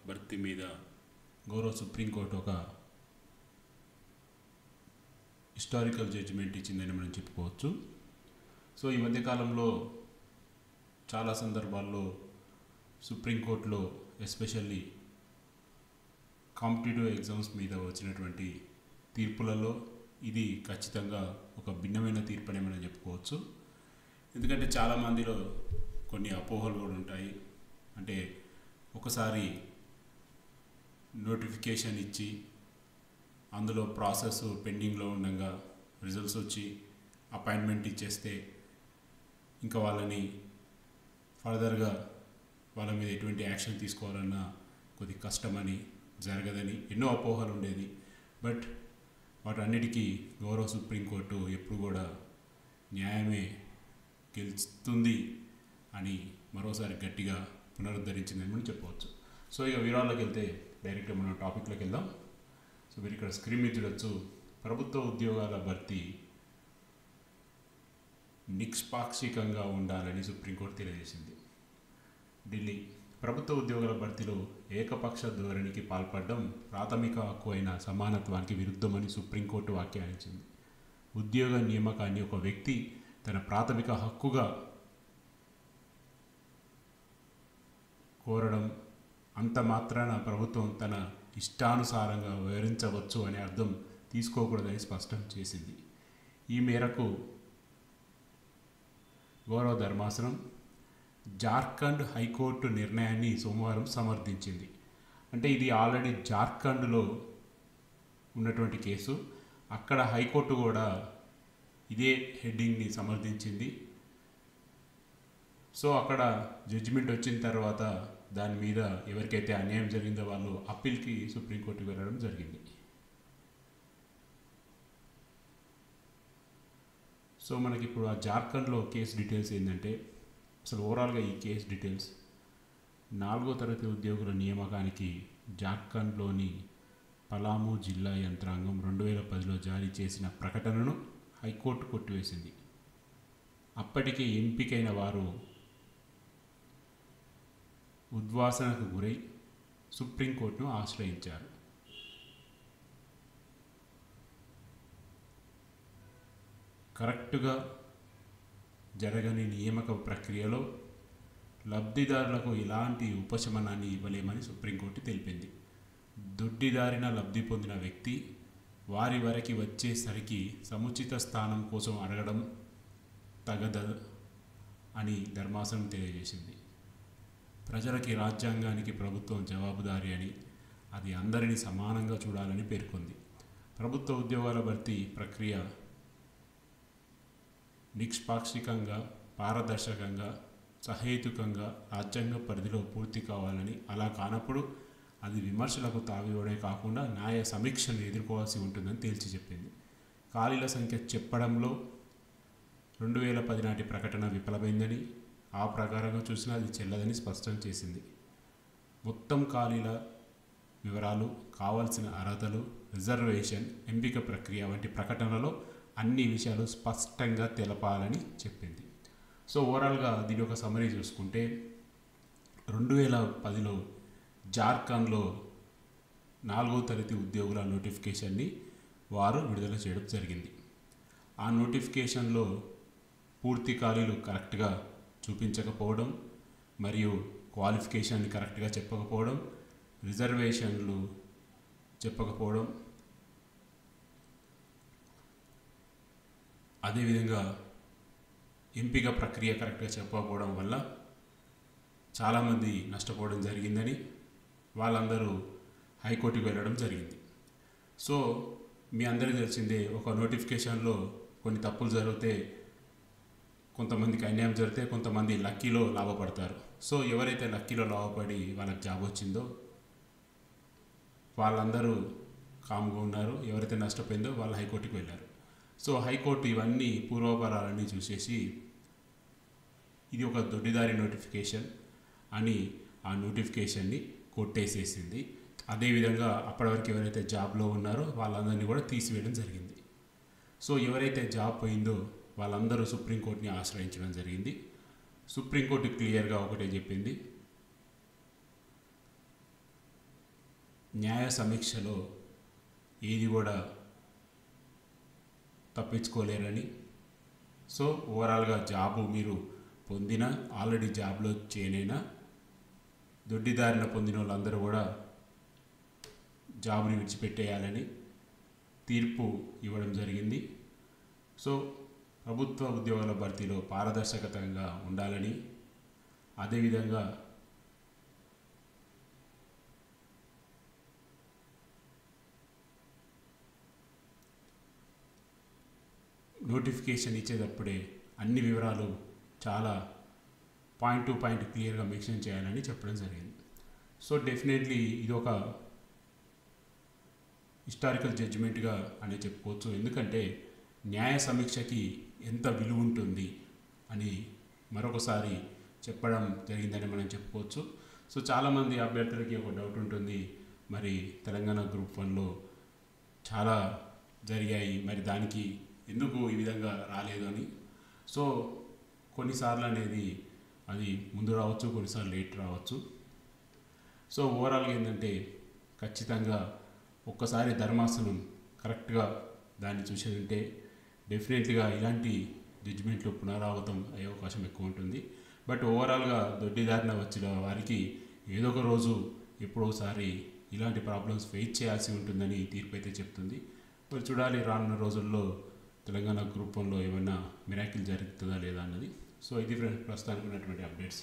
భర్తీ మీద గౌరవ సుప్రీంకోర్టు ఒక హిస్టారికల్ జడ్జిమెంట్ ఇచ్చిందని మనం చెప్పుకోవచ్చు. సో ఈ మధ్యకాలంలో చాలా సందర్భాల్లో సుప్రీంకోర్టులో ఎస్పెషల్లీ కాంపిటేటివ్ ఎగ్జామ్స్ మీద వచ్చినటువంటి తీర్పులలో ఇది ఖచ్చితంగా ఒక భిన్నమైన తీర్పు అని మనం చెప్పుకోవచ్చు. ఎందుకంటే చాలామందిలో కొన్ని అపోహలు కూడా ఉంటాయి. అంటే ఒకసారి నోటిఫికేషన్ ఇచ్చి అందులో ప్రాసెస్ పెండింగ్లో ఉండగా రిజల్ట్స్ వచ్చి అపాయింట్మెంట్ ఇచ్చేస్తే ఇంకా వాళ్ళని ఫర్దర్గా వాళ్ళ మీద ఎటువంటి యాక్షన్ తీసుకోవాలన్నా కొద్ది కష్టమని, జరగదని ఎన్నో అపోహలు ఉండేది. బట్ వాటన్నిటికీ గౌరవ సుప్రీంకోర్టు ఎప్పుడు కూడా న్యాయమే గెలుస్తుంది అని మరోసారి గట్టిగా పునరుద్ధరించిందని మనం చెప్పవచ్చు. సో ఇక వివరాల్లోకి వెళ్తే డైరెక్ట్గా మనం టాపిక్లోకి వెళ్దాం. సో మీరు ఇక్కడ స్క్రీన్ మీద చూడొచ్చు, ప్రభుత్వ ఉద్యోగాల భర్తీ నిష్పాక్షికంగా ఉండాలని సుప్రీంకోర్టు తెలియజేసింది. ఢిల్లీ ప్రభుత్వ ఉద్యోగాల భర్తీలో ఏకపక్ష ధోరణికి పాల్పడడం ప్రాథమిక హక్కు అయిన సమానత్వానికి విరుద్ధమని సుప్రీంకోర్టు వ్యాఖ్యానించింది. ఉద్యోగ నియామకాన్ని ఒక వ్యక్తి తన ప్రాథమిక హక్కుగా కోరడం అంత మాత్రాన ప్రభుత్వం తన ఇష్టానుసారంగా వివరించవచ్చు అనే అర్థం తీసుకోకూడదని స్పష్టం చేసింది. ఈ మేరకు గౌరవ ధర్మాసనం జార్ఖండ్ హైకోర్టు నిర్ణయాన్ని సోమవారం సమర్థించింది. అంటే ఇది ఆల్రెడీ జార్ఖండ్లో ఉన్నటువంటి కేసు. అక్కడ హైకోర్టు కూడా ఇదే హెడ్డింగ్ని సమర్థించింది. సో అక్కడ జడ్జిమెంట్ వచ్చిన తర్వాత దాని మీద ఎవరికైతే అన్యాయం జరిగిందో వాళ్ళు అప్పీల్కి సుప్రీంకోర్టుకి వెళ్ళడం జరిగింది. సో మనకి ఇప్పుడు ఆ జార్ఖండ్లో కేసు డీటెయిల్స్ ఏంటంటే, అసలు ఓవరాల్గా ఈ కేసు డీటెయిల్స్ 4వ తరగతి ఉద్యోగుల నియామకానికి జార్ఖండ్లోని పలాము జిల్లా యంత్రాంగం 2010లో జారీ చేసిన ప్రకటనను హైకోర్టు కొట్టివేసింది. అప్పటికే ఎంపికైన వారు ఉద్వాసనకు గురై సుప్రీంకోర్టును ఆశ్రయించారు. కరెక్టుగా జరగని నియామక ప్రక్రియలో లబ్ధిదారులకు ఎలాంటి ఉపశమనాన్ని ఇవ్వలేమని సుప్రీంకోర్టు తెలిపింది. దొడ్డిదారిన లబ్ధి పొందిన వ్యక్తి వారి వరకు వచ్చేసరికి సముచిత స్థానం కోసం అడగడం తగదు అని ధర్మాసనం తెలియజేసింది. ప్రజలకి, రాజ్యాంగానికి ప్రభుత్వం జవాబుదారీ అని, అది అందరినీ సమానంగా చూడాలని పేర్కొంది. ప్రభుత్వ ఉద్యోగాల భర్తీ ప్రక్రియ నిష్పాక్షికంగా, పారదర్శకంగా, సహేతుకంగా రాజ్యాంగ పరిధిలో పూర్తి కావాలని, అలా కానప్పుడు అది విమర్శలకు తావివ్వడే కాకుండా న్యాయ సమీక్షను ఎదుర్కోవాల్సి ఉంటుందని తేల్చి చెప్పింది. ఖాళీల సంఖ్య చెప్పడంలో 2010 నాటి ప్రకటన విఫలమైందని, ఆ ప్రకారంగా చూసినా అది చెల్లదని స్పష్టం చేసింది. మొత్తం ఖాళీల వివరాలు, కావాల్సిన అర్హతలు, రిజర్వేషన్, ఎంపిక ప్రక్రియ వంటి ప్రకటనలో అన్ని విషయాలు స్పష్టంగా తెలపాలని చెప్పింది. సో ఓవరాల్గా దీని ఒక సమరీ చూసుకుంటే 2010లో జార్ఖండ్లో 4వ తరగతి ఉద్యోగుల నోటిఫికేషన్ని వారు విడుదల చేయడం జరిగింది. ఆ నోటిఫికేషన్లో పూర్తి ఖాళీలు కరెక్ట్గా చూపించకపోవడం, మరియు క్వాలిఫికేషన్ కరెక్ట్గా చెప్పకపోవడం, రిజర్వేషన్లు చెప్పకపోవడం, అదేవిధంగా ఎంపిక ప్రక్రియ కరెక్ట్గా చెప్పకపోవడం వల్ల చాలామంది నష్టపోవడం జరిగిందని వాళ్ళందరూ హైకోర్టుకు వెళ్ళడం జరిగింది. సో మీ అందరికీ తెలిసిందే, ఒక నోటిఫికేషన్లో కొన్ని తప్పులు జరిగితే కొంతమందికి అన్యాయం జరిగితే కొంతమంది లక్కీలో లాభపడతారు. సో ఎవరైతే లక్కీలో లాభపడి వాళ్ళకి జాబ్ వచ్చిందో వాళ్ళందరూ కామ్గా ఉన్నారు. ఎవరైతే నష్టపోయిందో వాళ్ళు హైకోర్టుకి వెళ్ళారు. సో హైకోర్టు ఇవన్నీ పూర్వపరాలన్నీ చూసేసి ఇది ఒక దొడ్డిదారి నోటిఫికేషన్ అని ఆ నోటిఫికేషన్ని కొట్టేసేసింది. అదేవిధంగా అప్పటివరకు ఎవరైతే జాబ్లో ఉన్నారో వాళ్ళందరినీ కూడా తీసివేయడం జరిగింది. సో ఎవరైతే జాబ్ పోయిందో వాళ్ళందరూ సుప్రీంకోర్టుని ఆశ్రయించడం జరిగింది. సుప్రీంకోర్టు క్లియర్గా ఒకటే చెప్పింది, న్యాయ సమీక్షలో ఏది కూడా తప్పించుకోలేరని, సో ఓవరాల్గా జాబు మీరు పొందిన ఆల్రెడీ జాబ్లో చేయనైనా దొడ్డిదారిన పొందిన వాళ్ళందరూ కూడా జాబ్ని విడిచిపెట్టేయాలని తీర్పు ఇవ్వడం జరిగింది. సో ప్రభుత్వ ఉద్యోగాల భర్తీలో పారదర్శకతంగా ఉండాలని, అదేవిధంగా నోటిఫికేషన్ ఇచ్చేటప్పుడే అన్ని వివరాలు చాలా పాయింట్ టు పాయింట్ క్లియర్గా మెన్షన్ చేయాలని చెప్పడం జరిగింది. సో డెఫినెట్లీ ఇది ఒక హిస్టారికల్ జడ్జిమెంట్గా అనే చెప్పుకోవచ్చు. ఎందుకంటే న్యాయ సమీక్షకి ఎంత విలువ ఉంటుంది అని మరొకసారి చెప్పడం జరిగిందని మనం చెప్పుకోవచ్చు. సో చాలామంది అభ్యర్థులకి ఒక డౌట్ ఉంటుంది, మరి తెలంగాణ గ్రూప్ 1లో చాలా జరిగాయి, మరి దానికి ఎందుకు ఈ విధంగా రాలేదు అని. సో కొన్నిసార్లు అనేది అది ముందు రావచ్చు, కొన్నిసార్లు లేట్ రావచ్చు. సో ఓవరాల్గా ఏంటంటే ఖచ్చితంగా ఒక్కసారి ధర్మాసనం కరెక్ట్గా దాన్ని చూసేదంటే డెఫినెట్లీగా ఇలాంటి జడ్జిమెంట్లు పునరావృతం అయ్యే అవకాశం ఎక్కువ ఉంటుంది. బట్ ఓవరాల్గా దొడ్డిదారిన వచ్చిన వారికి ఏదో ఒక రోజు ఎప్పుడోసారి ఇలాంటి ప్రాబ్లమ్స్ ఫేస్ చేయాల్సి ఉంటుందని తీర్పు అయితే చెప్తుంది. మరి చూడాలి రానున్న రోజుల్లో తెలంగాణ గ్రూప్ 1లో ఏమైనా మిరాకిల్ జరుగుతుందా లేదా అన్నది. సో ఇది ప్రస్తుతానికి ఉన్నటువంటి అప్డేట్స్.